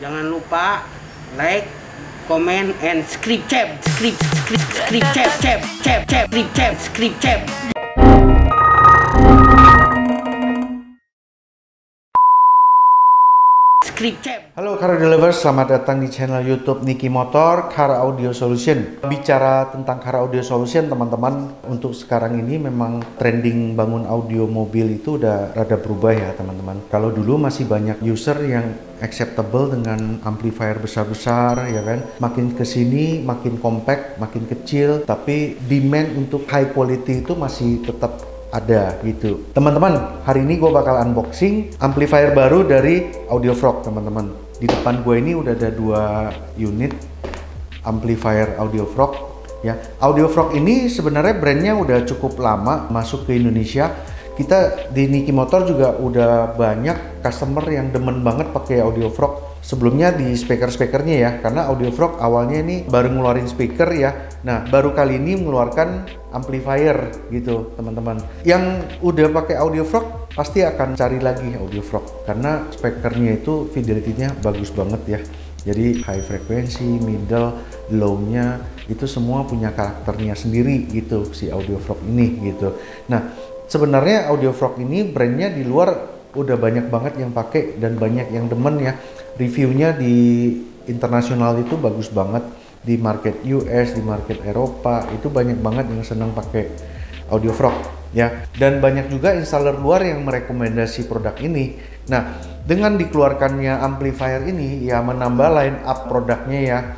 Jangan lupa like, comment, and subscribe. Halo car lovers, selamat datang di channel YouTube Niki Motor Car Audio Solution. Bicara tentang Car Audio Solution, teman-teman, untuk sekarang ini memang trending bangun audio mobil itu udah rada berubah ya, teman-teman. Kalau dulu masih banyak user yang acceptable dengan amplifier besar-besar, ya kan. Makin kesini makin compact, makin kecil, tapi demand untuk high quality itu masih tetap ada gitu. Teman-teman, hari ini gue bakal unboxing amplifier baru dari Audiofrog, teman-teman. Di depan gue ini udah ada 2 unit amplifier Audiofrog ya. Audiofrog ini sebenarnya brandnya udah cukup lama masuk ke Indonesia. Kita di Niki Motor juga udah banyak customer yang demen banget pakai Audiofrog. Sebelumnya di speaker-speakernya ya, karena Audiofrog awalnya ini baru ngeluarin speaker ya. Nah, baru kali ini mengeluarkan amplifier gitu, teman-teman. Yang udah pakai Audiofrog pasti akan cari lagi Audiofrog karena speakernya itu fidelity-nya bagus banget ya. Jadi high frekuensi, middle, low-nya itu semua punya karakternya sendiri gitu si Audiofrog ini gitu. Nah, sebenarnya Audiofrog ini brandnya di luar udah banyak banget yang pakai dan banyak yang demen ya. Reviewnya di internasional itu bagus banget, di market US, di market Eropa itu banyak banget yang senang pakai Audiofrog ya. Dan banyak juga installer luar yang merekomendasi produk ini. Nah, dengan dikeluarkannya amplifier ini ya menambah line up produknya ya.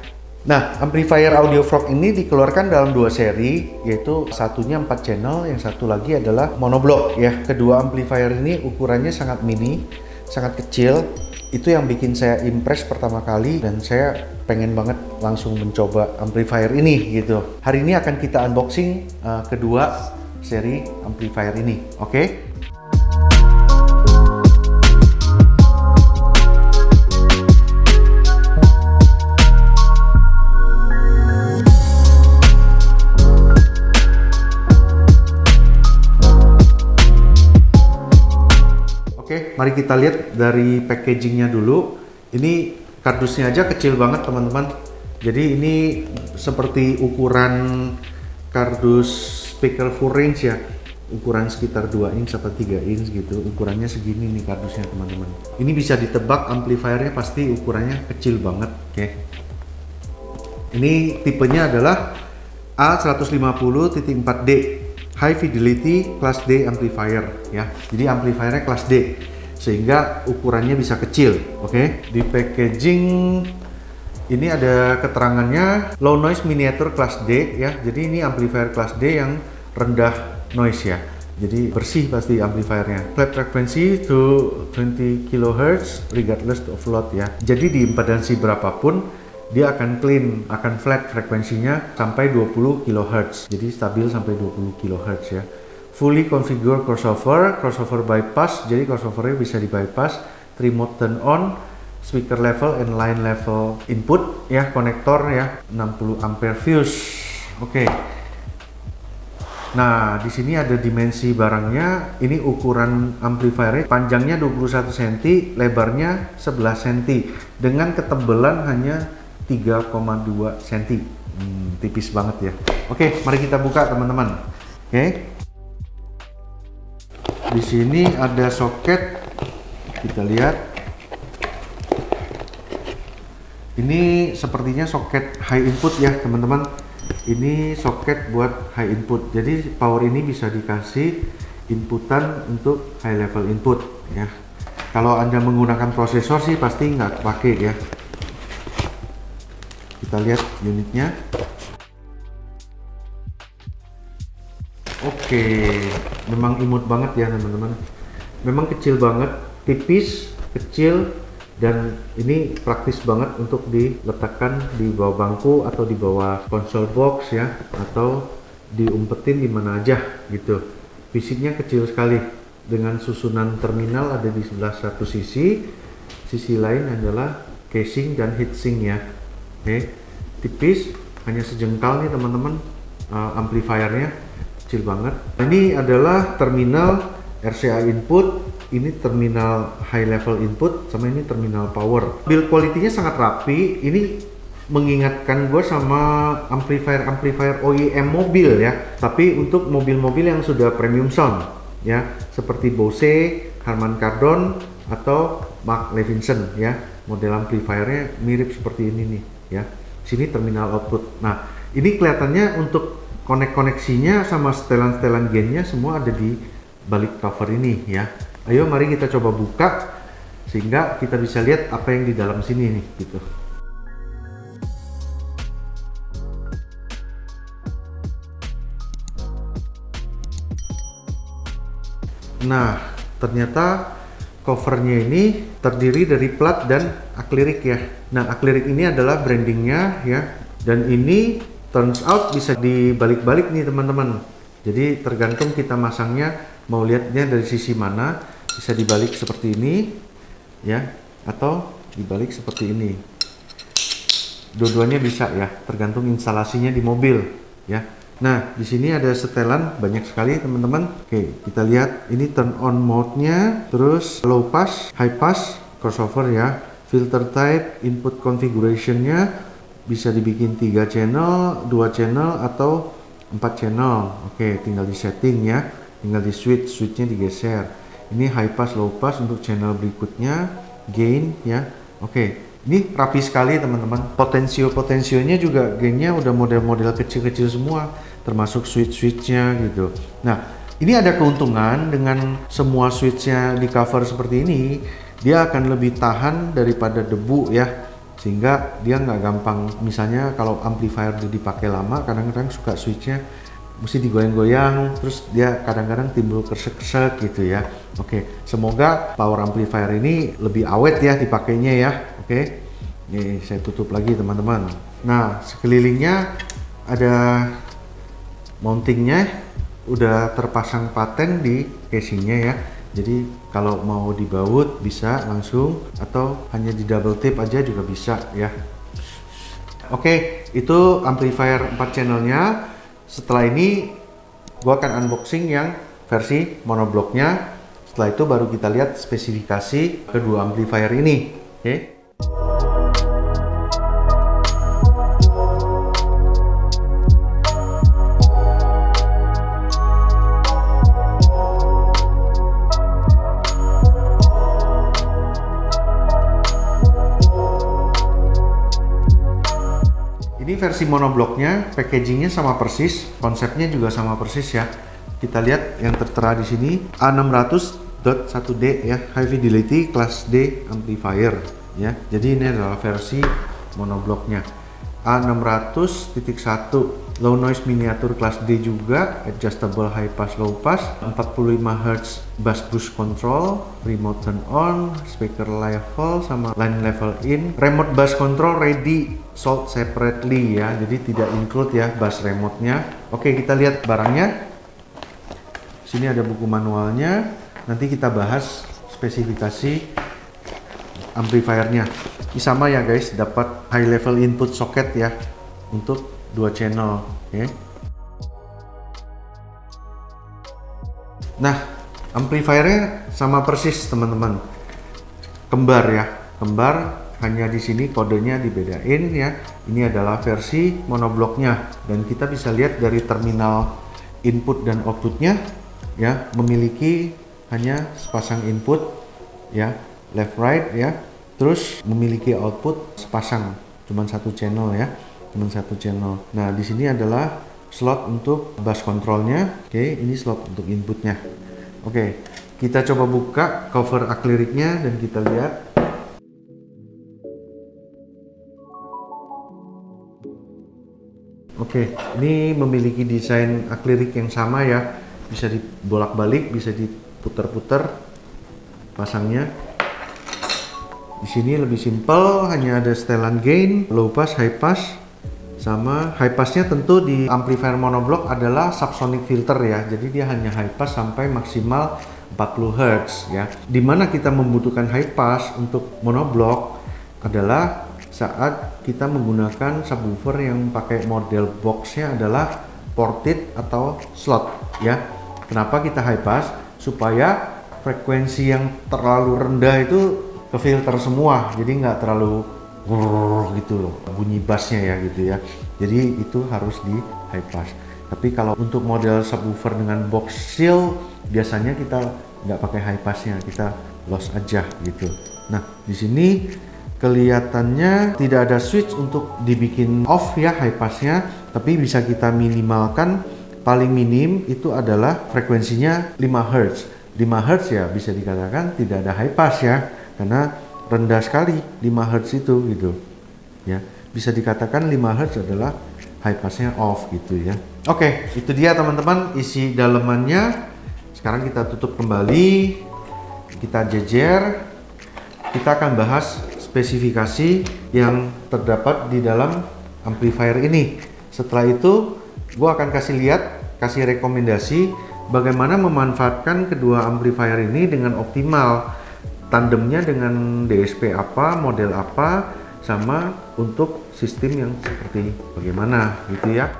Nah, amplifier Audiofrog ini dikeluarkan dalam 2 seri, yaitu satunya 4 channel, yang satu lagi adalah monoblock ya. Kedua amplifier ini ukurannya sangat mini, sangat kecil. Itu yang bikin saya impress pertama kali dan saya pengen banget langsung mencoba amplifier ini gitu. Hari ini akan kita unboxing kedua seri amplifier ini, oke? Oke, mari kita lihat dari packagingnya dulu. Ini kardusnya aja kecil banget, teman-teman. Jadi ini seperti ukuran kardus speaker full range ya. Ukuran sekitar 2 inch atau 3 inch gitu. Ukurannya segini nih kardusnya, teman-teman. Ini bisa ditebak amplifiernya pasti ukurannya kecil banget. Oke. Ini tipenya adalah A150.4D. High Fidelity Class D amplifier ya. Jadi amplifiernya kelas D sehingga ukurannya bisa kecil. Oke. Di packaging ini ada keterangannya low noise miniature Class D ya. Jadi ini amplifier kelas D yang rendah noise ya. Jadi bersih pasti amplifiernya. Flat frequency to 20 kHz regardless of load ya. Jadi di impedansi berapapun dia akan clean, akan flat frekuensinya sampai 20 kHz. Jadi stabil sampai 20 kHz ya. Fully configure crossover bypass. Jadi crossovernya bisa di bypass. Remote turn on, speaker level and line level input ya, konektor ya, 60 ampere fuse. Oke. Nah, di sini ada dimensi barangnya. Ini ukuran amplifiernya, panjangnya 21 cm, lebarnya 11 cm dengan ketebalan hanya 3,2 cm. Tipis banget ya. Oke, mari kita buka, teman-teman. Oke. Di sini ada soket. Kita lihat. Ini sepertinya soket high input ya, teman-teman. Ini soket buat high input. Jadi power ini bisa dikasih inputan untuk high level input ya. Kalau Anda menggunakan prosesor sih pasti nggak pakai ya. Kita lihat unitnya. Oke, memang imut banget ya, teman-teman. Memang kecil banget, tipis, kecil, dan ini praktis banget untuk diletakkan di bawah bangku atau di bawah konsol box ya, atau diumpetin di mana aja gitu. Fisiknya kecil sekali dengan susunan terminal ada di sebelah satu sisi. Sisi lain adalah casing dan heatsink ya. Oke, tipis, hanya sejengkal nih, teman-teman. Amplifiernya kecil banget. Ini adalah terminal RCA input, ini terminal high level input, sama ini terminal power. Build quality-nya sangat rapi. Ini mengingatkan gue sama amplifier OEM mobil ya, tapi untuk mobil-mobil yang sudah premium sound ya, seperti Bose, Harman Kardon atau Mark Levinson ya. Model amplifiernya mirip seperti ini nih ya. Sini terminal output. Nah, ini kelihatannya untuk koneksinya sama setelan-setelan gainnya semua ada di balik cover ini ya. Ayo mari kita coba buka sehingga kita bisa lihat apa yang di dalam sini nih gitu. Nah, ternyata covernya ini terdiri dari plat dan akrilik ya. Nah, akrilik ini adalah brandingnya ya, dan ini turns out bisa dibalik-balik nih teman-teman. Jadi tergantung kita masangnya mau lihatnya dari sisi mana, bisa dibalik seperti ini ya, atau dibalik seperti ini. Dua-duanya bisa ya, tergantung instalasinya di mobil ya. Nah, di sini ada setelan banyak sekali teman-teman. Oke, kita lihat ini turn on mode-nya, terus low pass, high pass, crossover ya, filter type, input configuration-nya bisa dibikin 3 channel, 2 channel atau 4 channel. Oke, tinggal di setting ya, tinggal di switch-nya digeser. Ini high pass, low pass untuk channel berikutnya, gain ya. Oke. Ini rapi sekali teman-teman. Potensionya juga gainnya udah model-model kecil-kecil semua, termasuk switch-switchnya gitu. Nah, ini ada keuntungan dengan semua switchnya di cover seperti ini, dia akan lebih tahan daripada debu ya, sehingga dia nggak gampang. Misalnya kalau amplifier dipakai lama, kadang-kadang suka switchnya mesti digoyang-goyang, terus dia kadang-kadang timbul kersek-kersek gitu ya. Oke, semoga power amplifier ini lebih awet ya dipakainya ya. Oke, ini saya tutup lagi teman-teman. Nah, sekelilingnya ada mountingnya, udah terpasang paten di casingnya ya. Jadi kalau mau dibaut bisa langsung, atau hanya di double tape aja juga bisa ya. Oke, itu amplifier 4 channelnya. Setelah ini gua akan unboxing yang versi monobloknya. Setelah itu baru kita lihat spesifikasi kedua amplifier ini. Oke. Ini versi monobloknya, packagingnya sama persis, konsepnya juga sama persis ya. Kita lihat yang tertera di sini A600.1D ya, High Fidelity Class D Amplifier ya. Jadi ini adalah versi monobloknya. A600.1 Low Noise Miniature Class D juga, Adjustable High Pass Low Pass, 45 Hz Bass Boost Control, Remote Turn On, Speaker Level sama Line Level In, Remote Bass Control ready sold separately ya, jadi tidak include ya bass remote-nya. Oke, kita lihat barangnya. Sini ada buku manualnya. Nanti kita bahas spesifikasi amplifiernya. Ini sama ya guys, dapat high level input socket ya untuk 2 channel. Oke. Nah, amplifiernya sama persis teman-teman, kembar ya, kembar. Hanya di sini kodenya dibedain ya. Ini adalah versi monobloknya, dan kita bisa lihat dari terminal input dan outputnya ya, memiliki hanya sepasang input ya, left right ya, terus memiliki output sepasang, cuman 1 channel ya, cuman 1 channel. Nah, di sini adalah slot untuk bass controlnya. Oke, ini slot untuk inputnya. Oke, kita coba buka cover akriknya dan kita lihat. Oke, ini memiliki desain akrilik yang sama ya, bisa dibolak-balik, bisa diputar-putar pasangnya. Di sini lebih simpel, hanya ada setelan gain, low pass, high pass, sama high passnya tentu di amplifier monoblok adalah subsonic filter ya, jadi dia hanya high pass sampai maksimal 40 Hz ya. Dimana kita membutuhkan high pass untuk monoblok adalah saat kita menggunakan subwoofer yang pakai model boxnya adalah ported atau slot ya. Kenapa kita high pass? Supaya frekuensi yang terlalu rendah itu ke filter semua, jadi nggak terlalu gitu loh bunyi bassnya ya gitu ya. Jadi itu harus di high pass. Tapi kalau untuk model subwoofer dengan box seal biasanya kita nggak pakai high passnya, kita loss aja gitu. Nah di sini kelihatannya tidak ada switch untuk dibikin off ya high passnya, tapi bisa kita minimalkan. Paling minim itu adalah frekuensinya 5 Hz. 5 Hz ya bisa dikatakan tidak ada high pass ya, karena rendah sekali 5 Hz itu gitu ya. Bisa dikatakan 5 Hz adalah high passnya off gitu ya. Oke, itu dia teman-teman isi dalemannya. Sekarang kita tutup kembali, kita jejer, kita akan bahas spesifikasi yang terdapat di dalam amplifier ini. Setelah itu gua akan kasih rekomendasi bagaimana memanfaatkan kedua amplifier ini dengan optimal, tandemnya dengan DSP apa, model apa, sama untuk sistem yang seperti bagaimana gitu ya.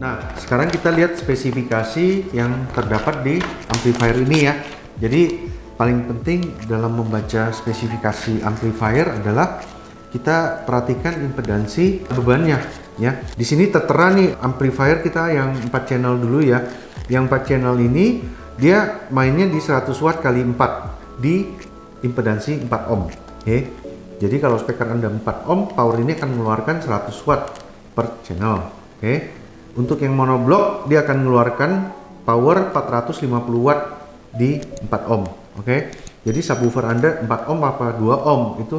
Nah, sekarang kita lihat spesifikasi yang terdapat di amplifier ini ya. Jadi paling penting dalam membaca spesifikasi amplifier adalah kita perhatikan impedansi bebannya ya. Di sini tertera nih amplifier kita yang 4 channel dulu ya. Yang 4 channel ini dia mainnya di 100 watt kali 4 di impedansi 4 ohm. Oke. Jadi kalau speaker Anda 4 ohm, power ini akan mengeluarkan 100 watt per channel. Oke. Untuk yang monoblok dia akan mengeluarkan power 450 watt di 4 ohm. Oke. Jadi subwoofer Anda 4 ohm apa 2 ohm itu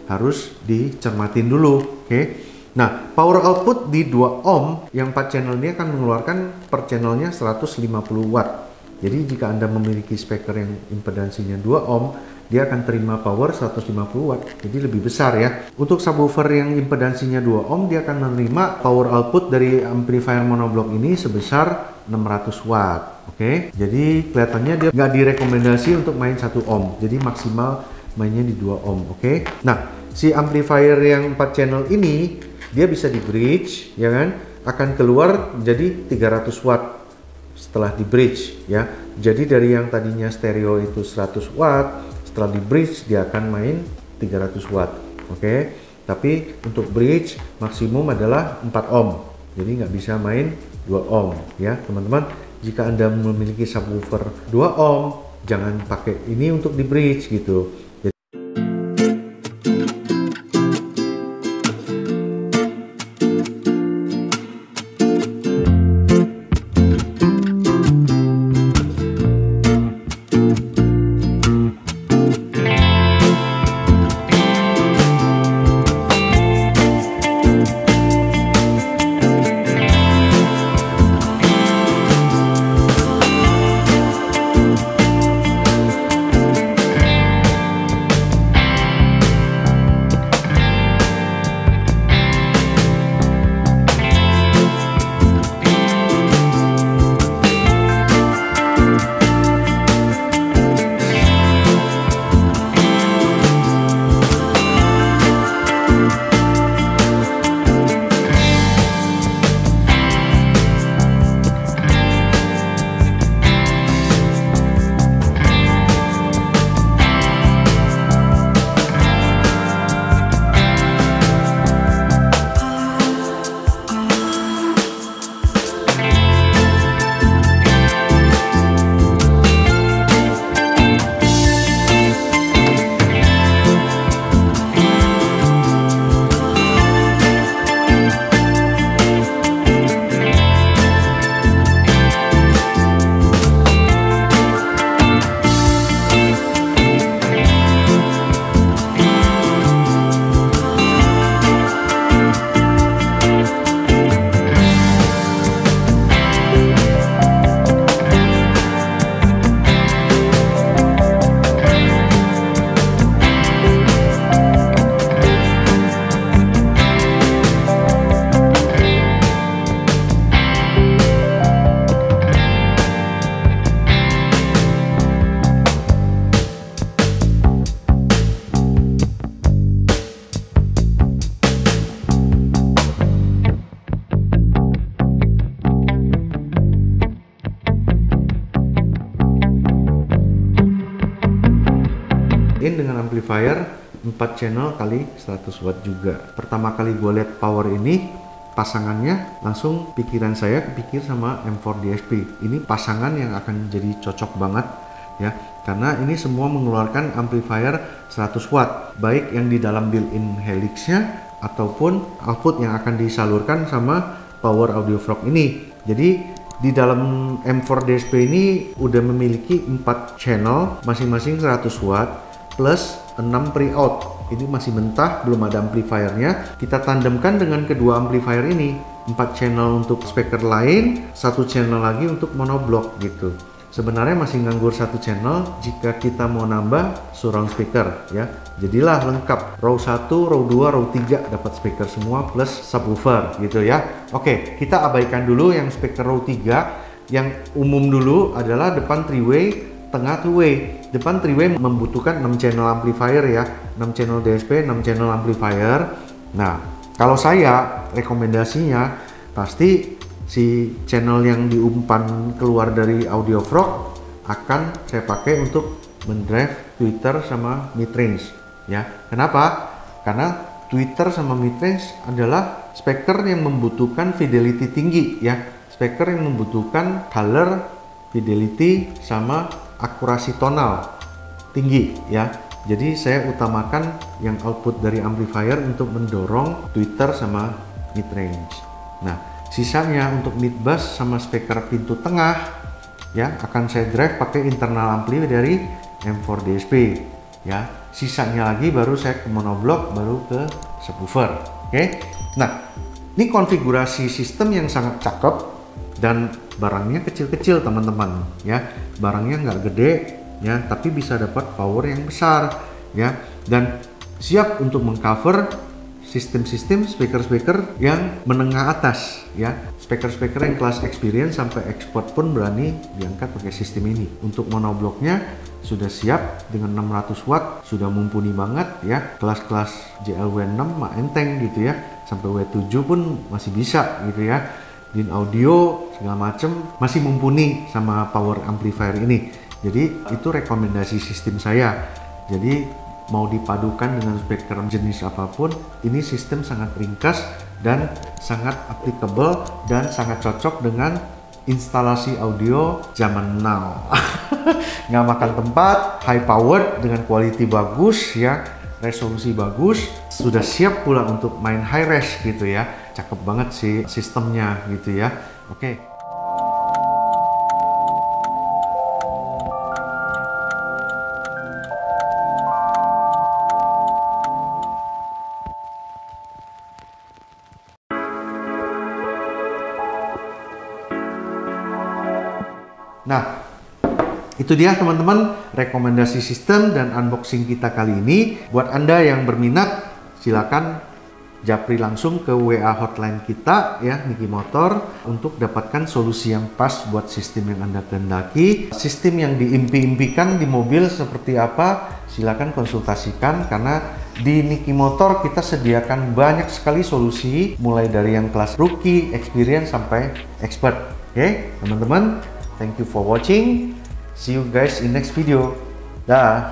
harus dicermatin dulu. Oke. Nah, power output di 2 ohm yang 4 channel ini akan mengeluarkan per channelnya 150 watt. Jadi jika Anda memiliki speaker yang impedansinya 2 ohm, dia akan terima power 150 watt, jadi lebih besar ya. Untuk subwoofer yang impedansinya 2 ohm, dia akan menerima power output dari amplifier monoblok ini sebesar 600 watt. Oke, jadi kelihatannya dia nggak direkomendasi untuk main 1 ohm, jadi maksimal mainnya di 2 ohm. Oke, nah si amplifier yang 4 channel ini dia bisa di bridge ya kan, akan keluar jadi 300 watt setelah di bridge ya. Jadi dari yang tadinya stereo itu 100 watt, setelah di bridge dia akan main 300 watt. Oke. Tapi untuk bridge maksimum adalah 4 ohm. Jadi nggak bisa main 2 ohm ya teman-teman. Jika Anda memiliki subwoofer 2 ohm, jangan pakai ini untuk di bridge gitu. in dengan amplifier 4 channel kali 100 watt juga. Pertama kali gue lihat power ini, pasangannya, langsung pikiran saya kepikir sama M4 DSP. Ini pasangan yang akan jadi cocok banget ya, karena ini semua mengeluarkan amplifier 100 watt, baik yang di dalam built-in helixnya ataupun output yang akan disalurkan sama power audio frog ini. Jadi di dalam M4 DSP ini udah memiliki 4 channel masing-masing 100 watt plus 6 pre-out. Ini masih mentah, belum ada amplifiernya. Kita tandemkan dengan kedua amplifier ini, 4 channel untuk speaker lain, 1 channel lagi untuk monoblock gitu. Sebenarnya masih nganggur 1 channel jika kita mau nambah surround speaker ya. Jadilah lengkap, row 1, row 2, row 3 dapat speaker semua plus subwoofer gitu ya. Oke, kita abaikan dulu yang speaker row 3. Yang umum dulu adalah depan 3-way, tengah 2-way. Depan 3-way membutuhkan 6 channel amplifier ya, 6 channel DSP, 6 channel amplifier. Nah, kalau saya rekomendasinya pasti si channel yang diumpan keluar dari audio frog akan saya pakai untuk mendrive tweeter sama midrange ya. Kenapa? Karena tweeter sama midrange adalah speaker yang membutuhkan fidelity tinggi ya, speaker yang membutuhkan color, fidelity sama akurasi tonal tinggi ya. Jadi saya utamakan yang output dari amplifier untuk mendorong tweeter sama midrange. Nah, sisanya untuk mid bass sama speaker pintu tengah ya akan saya drive pakai internal ampli dari M4 DSP ya. Sisanya lagi baru saya ke monoblock, baru ke subwoofer. Oke. Nah, ini konfigurasi sistem yang sangat cakep dan barangnya kecil-kecil teman-teman ya. Barangnya nggak gede ya, tapi bisa dapat power yang besar ya, dan siap untuk mengcover sistem-sistem speaker-speaker yang menengah atas ya. Speaker-speaker yang kelas experience sampai expert pun berani diangkat pakai sistem ini. Untuk monoblocknya sudah siap dengan 600 watt, sudah mumpuni banget ya. Kelas-kelas JLW6 mah enteng gitu ya, sampai W7 pun masih bisa gitu ya. Din audio segala macem masih mumpuni sama power amplifier ini. Jadi itu rekomendasi sistem saya. Jadi mau dipadukan dengan speaker jenis apapun, ini sistem sangat ringkas dan sangat applicable dan sangat cocok dengan instalasi audio zaman now. Nggak makan tempat, high power dengan quality bagus ya, resolusi bagus, sudah siap pula untuk main high res gitu ya. Cakep banget sih sistemnya gitu ya. Oke. Nah, itu dia teman-teman rekomendasi sistem dan unboxing kita kali ini. Buat Anda yang berminat, silakan japri langsung ke WA hotline kita ya, Niki Motor, untuk dapatkan solusi yang pas buat sistem yang Anda kehendaki. Sistem yang diimpi-impikan di mobil seperti apa, silakan konsultasikan, karena di Niki Motor kita sediakan banyak sekali solusi, mulai dari yang kelas rookie, experience sampai expert. Oke, teman-teman. Thank you for watching. See you guys in next video. Dah.